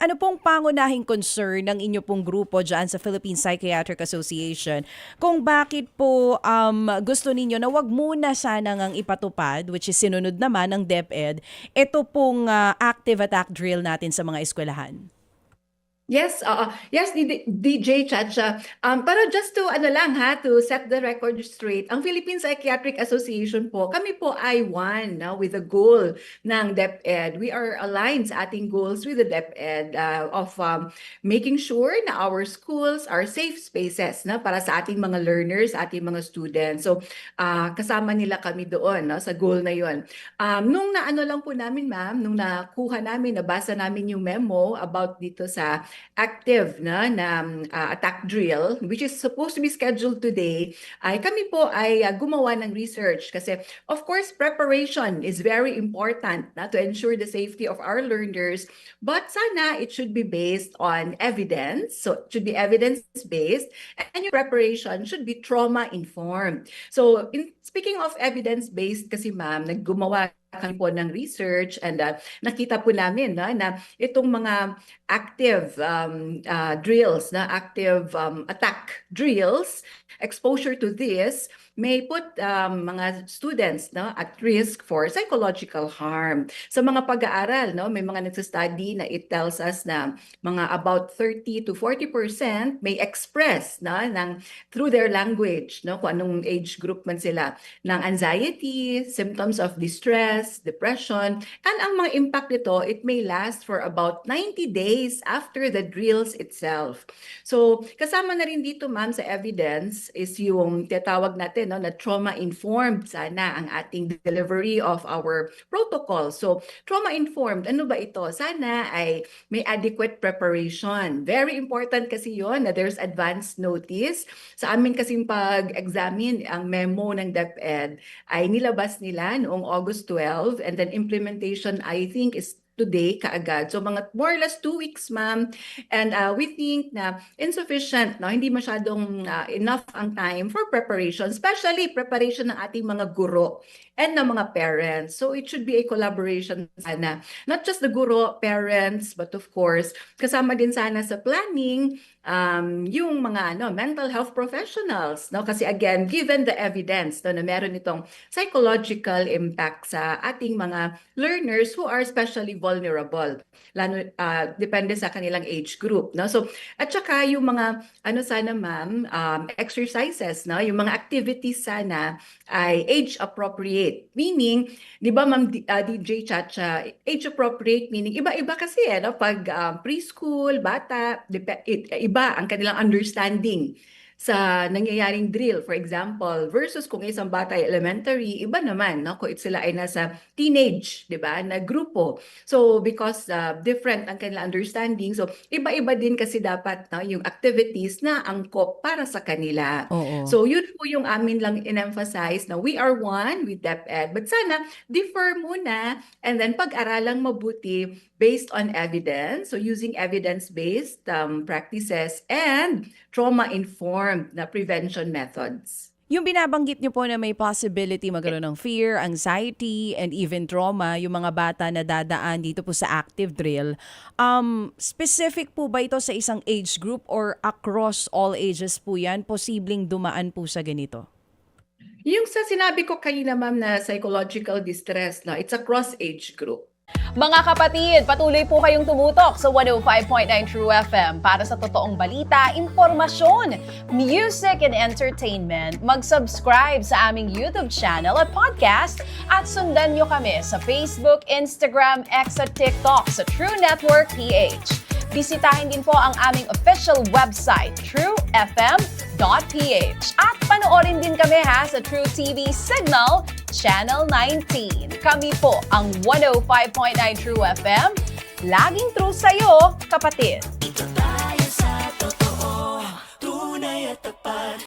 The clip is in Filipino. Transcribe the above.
Ano pong pangunahing concern ng inyo pong grupo dyan sa Philippine Psychiatric Association kung bakit po gusto ninyo na wag muna sana ngang ipatupad, which is sinunod naman ng DepEd, ito pong active attack drill natin sa mga eskwelahan? Yes, yes, DJ Chacha. Pero just to ano lang ha, to set the record straight, ang Philippine Psychiatric Association po, kami po ay one with the goal ng DepEd. We are aligned sa ating goals with the DepEd of making sure na our schools are safe spaces para sa ating mga learners, ating mga students. So kasama nila kami doon sa goal na yon. Nung naano lang po namin, ma'am, nung nakuha namin, nabasa namin yung memo about dito sa active na attack drill, which is supposed to be scheduled today, ay kami po ay gumawa ng research kasi of course preparation is very important to ensure the safety of our learners, but sana it should be based on evidence, so it should be evidence-based, and your preparation should be trauma-informed. So speaking of evidence-based kasi ma'am, naggumawa kami po ng research and nakita po namin na itong mga active drills, active attack drills, exposure to this may put mga students at risk for psychological harm. Sa mga pag-aaral, may mga nagsastudy na it tells us na mga about 30 to 40% may express through their language, kung anong age group man sila, ng anxiety, symptoms of distress, depression, and ang mga impact nito, it may last for about 90 days after the drills itself. So, kasama na rin dito, ma'am, sa evidence is yung tinatawag natin na trauma-informed sana ang ating delivery of our protocol. So, trauma-informed, ano ba ito? Sana ay may adequate preparation. Very important kasi yon na there's advance notice. Sa amin kasing pag-examine ang memo ng DepEd ay nilabas nila noong August 12 and then implementation I think is today kaagad. So mga more or less 2 weeks, ma'am. And we think na insufficient, hindi masyadong enough ang time for preparation, especially preparation ng ating mga guro and ng mga parents. So it should be a collaboration sana. Not just the guro, parents, but of course, kasama din sana sa planning yung mga mental health professionals. Kasi again, given the evidence na meron itong psychological impact sa ating mga learners who are especially vulnerable, lalo depende sa kanilang age group. So at saka yung mga sana ma'am, exercises, yung mga activities sana ay age appropriate. Meaning, di ba ma'am DJ Chacha, age appropriate meaning iba-iba kasi pag preschool, bata, iba ang kanilang understanding sa nangyayaring drill, for example, versus kung isang bata ay elementary, iba naman, kung sila ay nasa teenage, di ba, na grupo. So, because different ang kanilang understanding, so iba-iba din kasi dapat yung activities na angkop para sa kanila. Oo. So, yun po yung amin lang in-emphasize na we are one with DepEd, but sana differ muna and then pag-aralang mabuti based on evidence, so using evidence-based practices and trauma-informed na prevention methods. Yung binabanggit niyo po na may possibility magkaroon ng fear, anxiety, and even trauma, yung mga bata na dadaan dito po sa active drill, specific po ba ito sa isang age group or across all ages po yan? Posibleng dumaan po sa ganito? Yung sa sinabi ko kanina, ma'am, na psychological distress, it's across age group. Mga kapatid, patuloy po kayong tumutok sa 105.9 True FM para sa totoong balita, impormasyon, music, and entertainment. Mag-subscribe sa aming YouTube channel at podcast at sundan nyo kami sa Facebook, Instagram, X at TikTok sa True Network PH. Bisitahin din po ang aming official website, truefm.ph. At panoorin din kami sa True TV Signal, Channel 19. Kami po ang 105.9 True FM. Laging true sa'yo, kapatid.